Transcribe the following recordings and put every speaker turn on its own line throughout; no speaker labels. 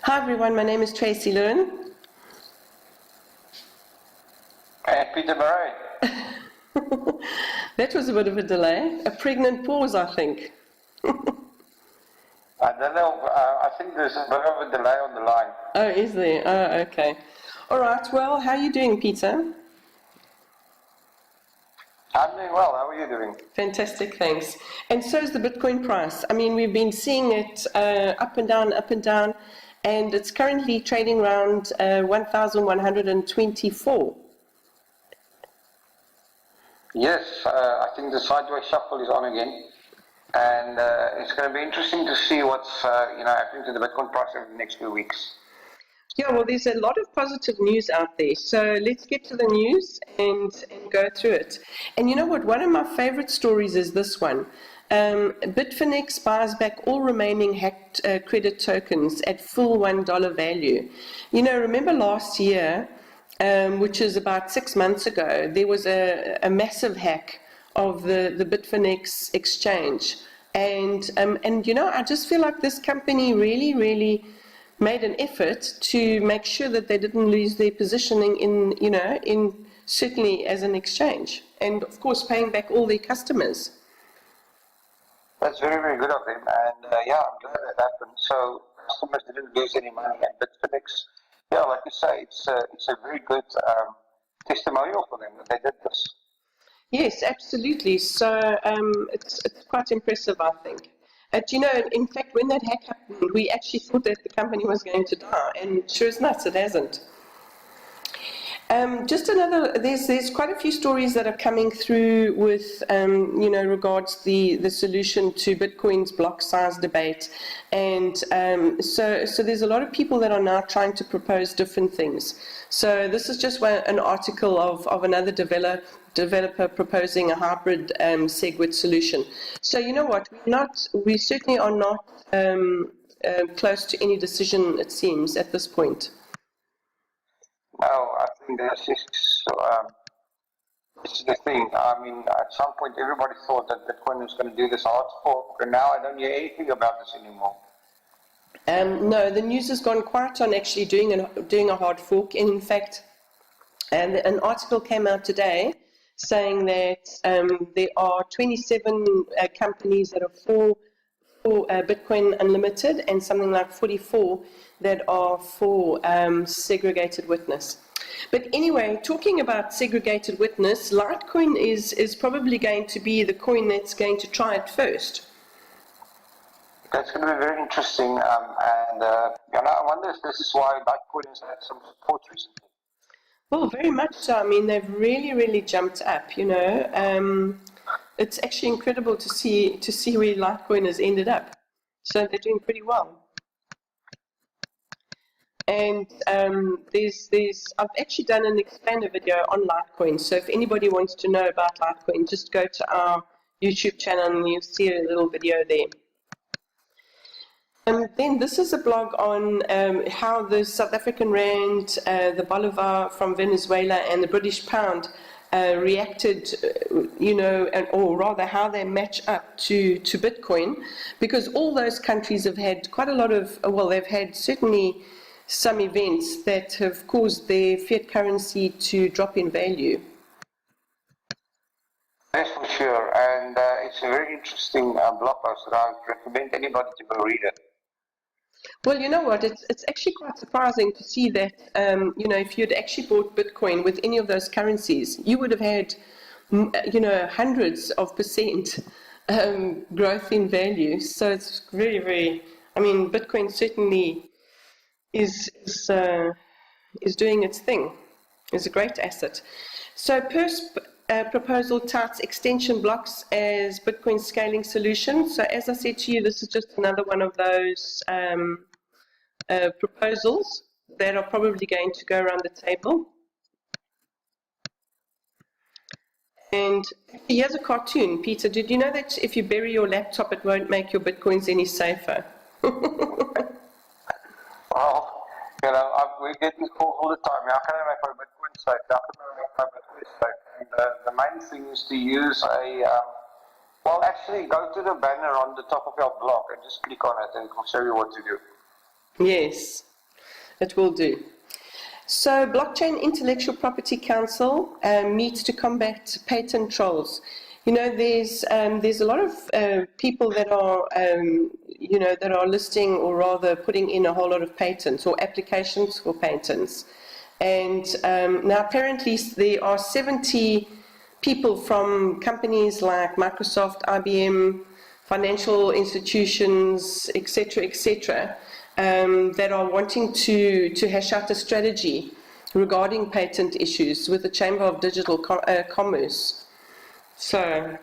Hi everyone, my name is Tracy Lewin.
And Peter Murray.
That was a bit of a delay. A pregnant pause, I think.
I don't know, I think there's a bit of a delay on the line.
Oh, is there? Oh, okay. All right, well, how are you doing, Peter?
I'm doing well, how are you doing?
Fantastic, thanks. And so is the Bitcoin price. I mean, we've been seeing it up and down, and it's currently trading around 1,124.
Yes, I think the sideways shuffle is on again. And it's going to be interesting to see what's happening to the Bitcoin price over the next few weeks.
Yeah, well, there's a lot of positive news out there. So let's get to the news and go through it. And you know what? One of my favorite stories is this one. Bitfinex buys back all remaining hacked credit tokens at full $1 value. You know, remember last year, which is about 6 months ago, there was a massive hack of the Bitfinex exchange. And you know, I just feel like this company really made an effort to make sure that they didn't lose their positioning in certainly as an exchange, and of course paying back all their customers.
That's very good of them, and I'm glad that happened. So customers didn't lose any money, and Bitfinex, like you say, it's a very good testimonial for them that they did this.
Yes, absolutely. So it's quite impressive, I think. You know, in fact, when that hack happened, we actually thought that the company was going to die, and sure as nuts, it hasn't. Just another, there's quite a few stories that are coming through with, regards the solution to Bitcoin's block size debate. And so there's a lot of people that are now trying to propose different things. So this is just an article of another developer proposing a hybrid SegWit solution. So you know what, we certainly are not close to any decision, it seems, at this point.
No, I think this is the thing. I mean, at some point everybody thought that Bitcoin was going to do this hard fork, and now I don't hear anything about this anymore.
No, the news has gone quiet on actually doing a hard fork. And in fact, an article came out today saying that there are 27 companies that are for Bitcoin Unlimited, and something like 44 that are for segregated witness. But anyway, talking about segregated witness, Litecoin is probably going to be the coin that's going to try it first.
That's going to be very interesting, and I wonder if this is why Litecoin has had some support recently.
Well, very much so. I mean, they've really jumped up, you know. It's actually incredible to see where Litecoin has ended up. So they're doing pretty well. And I've actually done an explainer video on Litecoin. So if anybody wants to know about Litecoin, just go to our YouTube channel and you'll see a little video there. And then this is a blog on how the South African rand, the bolivar from Venezuela, and the British pound reacted, or rather how they match up to Bitcoin, because all those countries have had quite a lot of, they've had certainly some events that have caused their fiat currency to drop in value.
That's for sure, and it's a very interesting blog post that I would recommend anybody to go read it.
Well, you know what, it's actually quite surprising to see that, if you'd actually bought Bitcoin with any of those currencies, you would have had, hundreds of percent growth in value. So it's very, I mean, Bitcoin certainly is doing its thing. It's a great asset. So Per's proposal touts extension blocks as Bitcoin scaling solution. So as I said to you, this is just another one of those proposals that are probably going to go around the table. And here's a cartoon. Peter, did you know that if you bury your laptop, it won't make your Bitcoins any safer?
Well, we get these calls all the time. How can I make my Bitcoin safe? How can I make my Bitcoin safe? And the main thing is to use actually go to the banner on the top of your blog and just click on it, and it will show you what to do.
Yes. it will do. So, Blockchain Intellectual Property Council meets to combat patent trolls. You know, there's a lot of people that are, that are listing or rather putting in a whole lot of patents or applications for patents. And now apparently there are 70 people from companies like Microsoft, IBM, financial institutions, etc., that are wanting to hash out a strategy regarding patent issues with the Chamber of Digital Commerce. So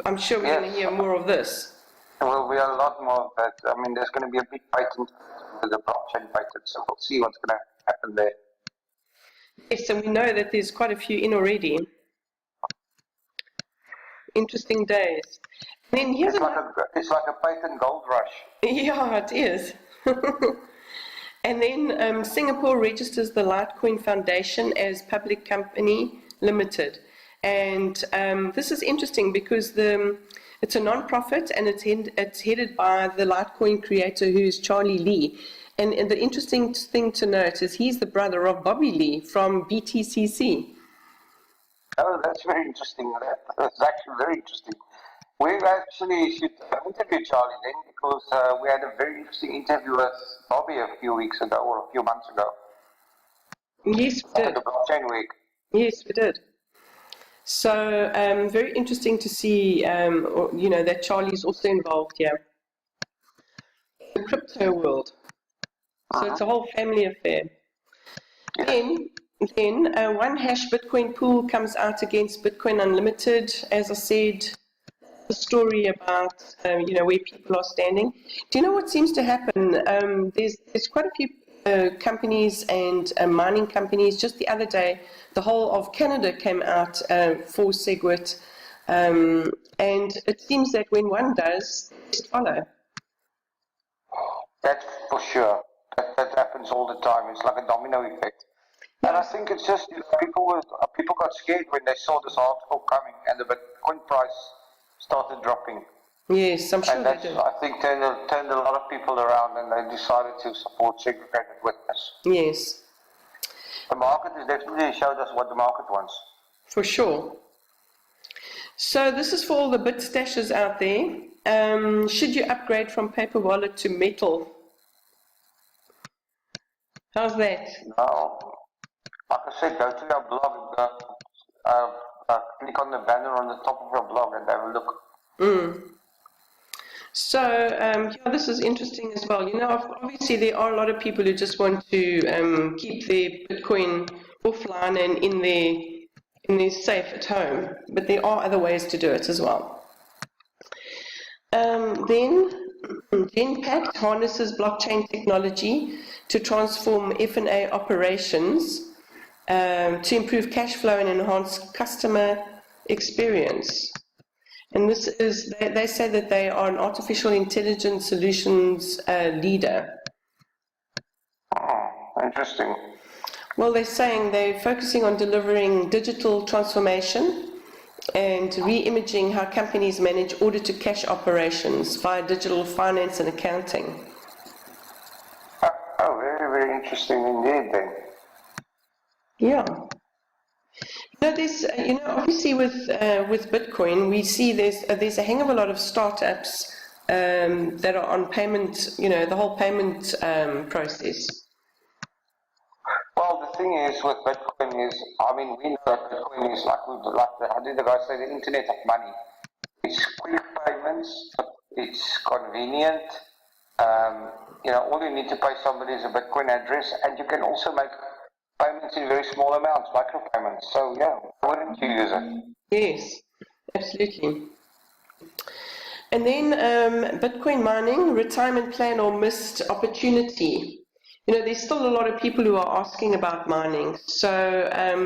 I'm sure we're going to hear more of this.
Well, we are a lot more of that. I mean, there's going to be a big patent with the blockchain patent, so we'll see what's going to happen there.
Yes, and we know that there's quite a few in already. Interesting days. And then here's
it's like a patent gold rush.
Yeah, it is. And then Singapore registers the Litecoin Foundation as public company limited. And this is interesting because it's a non-profit and it's headed by the Litecoin creator, who is Charlie Lee. And the interesting thing to note is he's the brother of Bobby Lee from BTCC.
Oh, that's very interesting. That's actually very interesting. We actually should interview Charlie then, because we had a very interesting interview with Bobby a few weeks ago or a few months ago.
Yes, we did.
At the Blockchain Week.
Yes, we did. So very interesting to see, that Charlie's also involved here. The crypto world. So it's a whole family affair. Then one hash Bitcoin pool comes out against Bitcoin Unlimited. As I said, the story about where people are standing. Do you know what seems to happen? There's quite a few companies and mining companies. Just the other day, the whole of Canada came out for SegWit, and it seems that when one does, just follow.
That's for sure. That happens all the time. It's like a domino effect. And I think it's just people got scared when they saw this article coming and the Bitcoin price started dropping.
Yes, I'm sure they did.
I think turned a lot of people around, and they decided to support segregated witness.
Yes.
The market has definitely showed us what the market wants.
For sure. So this is for all the bit stashers out there. Should you upgrade from paper wallet to metal? How's that?
No. Like I said, go to your blog, click on the banner on the top of your blog and have a look.
So, this is interesting as well. You know, obviously there are a lot of people who just want to keep their Bitcoin offline and in their safe at home, but there are other ways to do it as well. Then Genpact harnesses blockchain technology to transform F&A operations to improve cash flow and enhance customer experience. And this is, they say that they are an artificial intelligence solutions leader.
Oh, interesting.
Well, they're saying they're focusing on delivering digital transformation and re-imaging how companies manage order-to-cash operations via digital finance and accounting.
Oh, very, very interesting indeed then.
Yeah. There's, obviously with Bitcoin, we see there's a hang of a lot of startups that are on payment, the whole payment process.
Well, the thing is with Bitcoin is, we know that Bitcoin is how did the guy say, the internet of money. It's quick payments, it's convenient. All you need to pay somebody is a Bitcoin address, and you can also make payments in very small amounts, micropayments. So yeah, why wouldn't you use it?
Yes, absolutely. And then Bitcoin mining, retirement plan or missed opportunity. There's still a lot of people who are asking about mining. So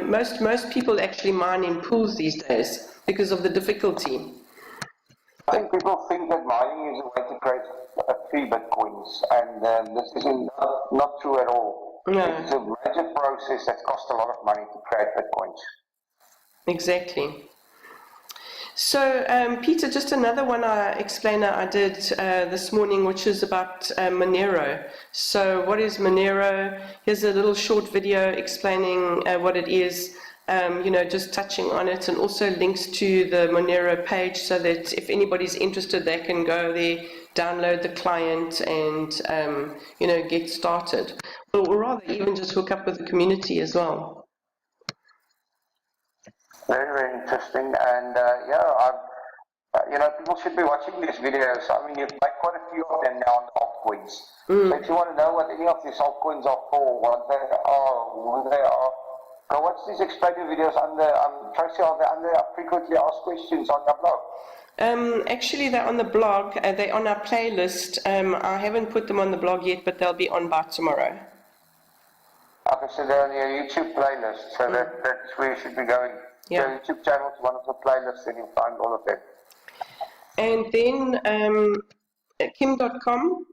most people actually mine in pools these days because of the difficulty.
I think people think that mining is a way to create free Bitcoins, and this is not true at all.
No.
It's a major process that costs a lot of money to create Bitcoins.
Exactly. So, Peter, just another one explainer I did this morning, which is about Monero. So, what is Monero? Here's a little short video explaining what it is, just touching on it, and also links to the Monero page so that if anybody's interested, they can go there, download the client, and, get started. Or rather, even just hook up with the community as well.
Very, very interesting. And people should be watching these videos. I mean, you've made quite a few of them now on the altcoins. So if you want to know what any of these altcoins are for, what they are, who they are, go watch these explainer videos under, Tracy, are they under frequently asked questions on your blog?
Actually, they're on the blog. They're on our playlist. I haven't put them on the blog yet, but they'll be on by tomorrow.
Okay, so they're on your YouTube playlist. So that's where you should be going.
Yeah.
Your YouTube channel is one of the playlists, and you'll find all of them.
And then Kim.com,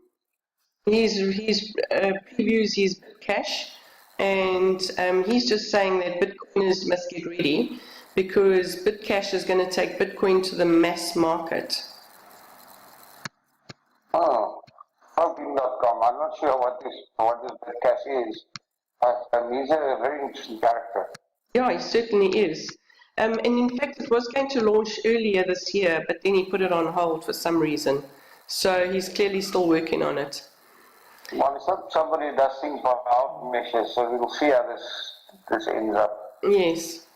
he previews his Bitcash, and he's just saying that Bitcoiners must get ready because Bitcash is going to take Bitcoin to the mass market.
Kim.com. I'm not sure what this Bitcash is, but he's a very interesting character.
Yeah, he certainly is. And in fact, it was going to launch earlier this year, but then he put it on hold for some reason. So he's clearly still working on it.
Well, it's not somebody who does things by our measures, so we'll see how this ends up.
Yes.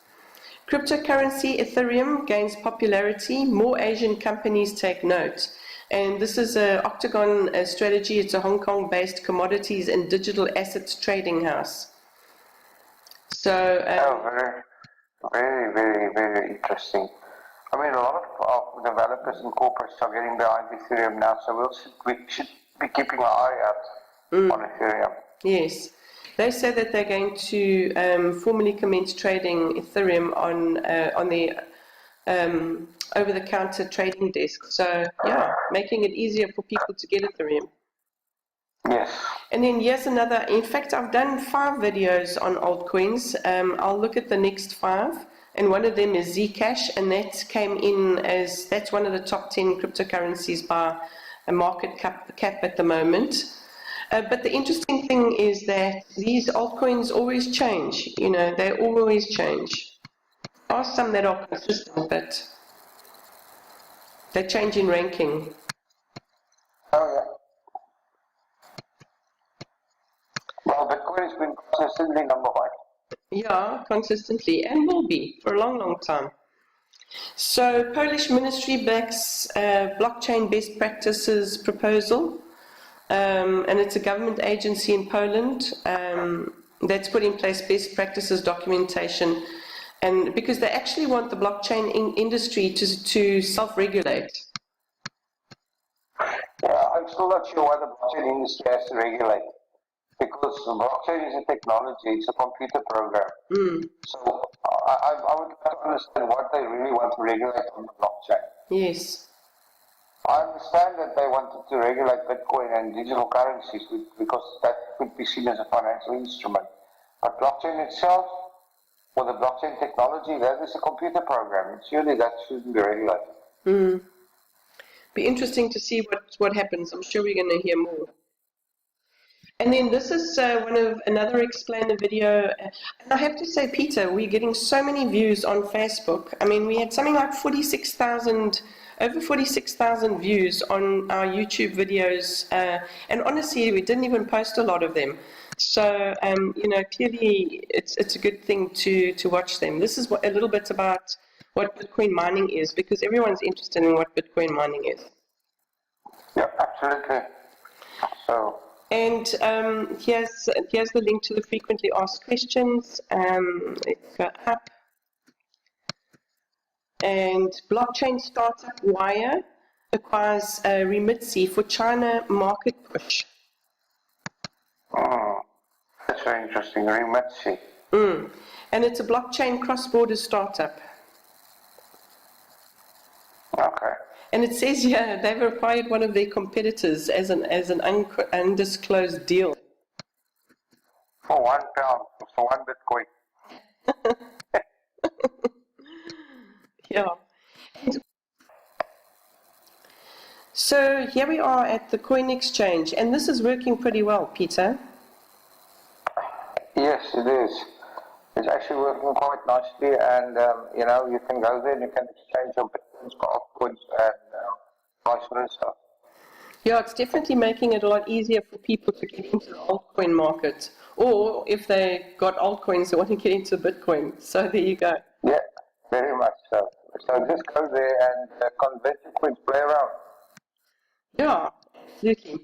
Cryptocurrency Ethereum gains popularity. More Asian companies take note. And this is a Octagon strategy. It's a Hong Kong-based commodities and digital assets trading house. So.
Very, very, very interesting. I mean, a lot of developers and corporates are getting behind Ethereum now, so we should be keeping our eye out on Ethereum.
Yes. They say that they're going to formally commence trading Ethereum on the over-the-counter trading desk. So, yeah, making it easier for people to get Ethereum.
Yes.
And then here's another. In fact, I've done 5 videos on altcoins. I'll look at the next 5. And one of them is Zcash, and that came in that's one of the top 10 cryptocurrencies by a market cap at the moment. But the interesting thing is that these altcoins always change. They always change. There are some that are consistent, but they change in ranking.
Oh, yeah. Well, Bitcoin has been consistently number 1.
Yeah, consistently, and will be for a long, long time. So, Polish ministry backs blockchain best practices proposal, and it's a government agency in Poland that's put in place best practices documentation, and because they actually want the blockchain industry to self-regulate.
Yeah, I'm still not sure why the blockchain industry has to regulate. Because blockchain is a technology, it's a computer program. So I would like to understand what they really want to regulate on the blockchain.
Yes.
I understand that they wanted to regulate Bitcoin and digital currencies because that could be seen as a financial instrument. But blockchain itself, or the blockchain technology, that is a computer program. Surely that shouldn't be regulated.
Be interesting to see what happens. I'm sure we're going to hear more. And then this is another explainer video. And I have to say, Peter, we're getting so many views on Facebook. I mean, we had something like over 46,000 views on our YouTube videos. And honestly, we didn't even post a lot of them. So, clearly it's a good thing to watch them. This is a little bit about what Bitcoin mining is, because everyone's interested in what Bitcoin mining is.
Yeah, absolutely. So.
And here's the link to the frequently asked questions. Let's go up. And blockchain startup Wire acquires Remitsi for China market push.
Oh, that's very interesting. Remitsi.
And it's a blockchain cross-border startup.
Okay.
And it says here they've acquired one of their competitors as an undisclosed deal.
For £1, for 1 Bitcoin.
Yeah. And So here we are at the coin exchange, and this is working pretty well, Peter.
Yes, it is. It's actually working quite nicely, and you can go there and you can exchange your bitcoins for altcoins and vice versa.
Yeah, it's definitely making it a lot easier for people to get into the altcoin market. Or if they got altcoins, they want to get into Bitcoin. So there you go.
Yeah, very much so. So just go there and convert your coins, play around.
Yeah, absolutely.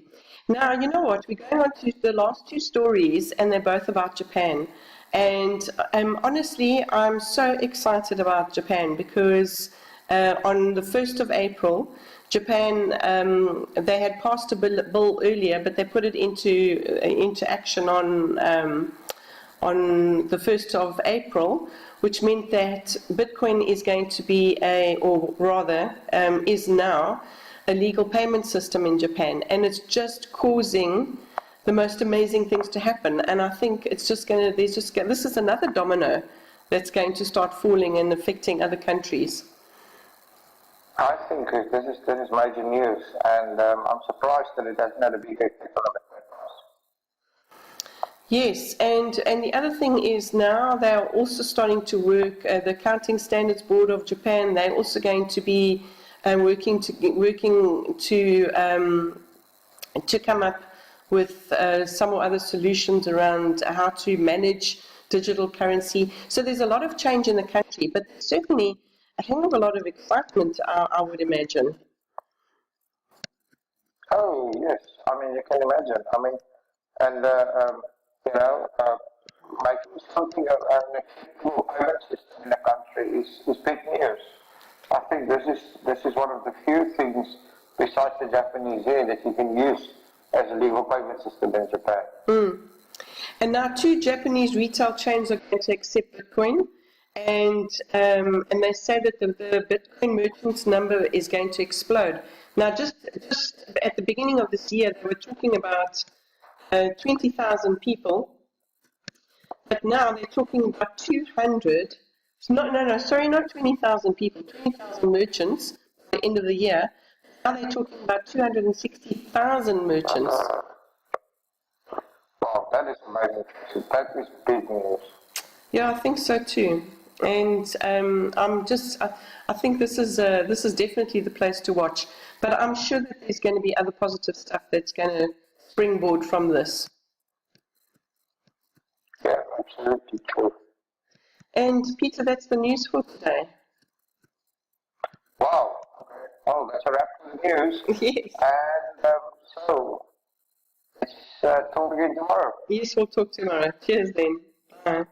Now, you know what? We're going on to the last two stories, and they're both about Japan. And honestly, I'm so excited about Japan because on the 1st of April, Japan, they had passed a bill earlier, but they put it into action on the 1st of April, which meant that Bitcoin is going to be or rather, is now a legal payment system in Japan, and it's just causing the most amazing things to happen. And I think it's just going to, this is another domino that's going to start falling and affecting other countries.
I think this is major news, and I'm surprised that it hasn't had a big effect on the Bitcoin price.
Yes, and the other thing is now they're also starting to work, the Accounting Standards Board of Japan, they're also going to be working to come up with some or other solutions around how to manage digital currency. So there's a lot of change in the country, but there's certainly a hell of a lot of excitement, I would imagine.
Oh, yes. I mean, you can imagine. I mean, and, you know, uh, making something of an acceptable payment system in a country is big news. I think this is one of the few things besides the Japanese yen that you can use as a legal payment system in Japan.
And now 2 Japanese retail chains are going to accept Bitcoin, and they say that the Bitcoin merchants number is going to explode. Now, just at the beginning of this year, they were talking about 20,000 people, but now they're talking about 200. No, sorry, not 20,000 people, 20,000 merchants by the end of the year. Now they're talking about 260,000 merchants.
Wow, that is amazing. That is big news.
Yeah, I think so too. And I think this is definitely the place to watch. But I'm sure that there's going to be other positive stuff that's going to springboard from this.
Yeah, absolutely true.
And Peter, that's the news for today.
Wow. Okay. Oh, that's a wrap for the news.
Yes.
And so, let's talk again tomorrow.
Yes, we'll talk tomorrow. Cheers then. Bye.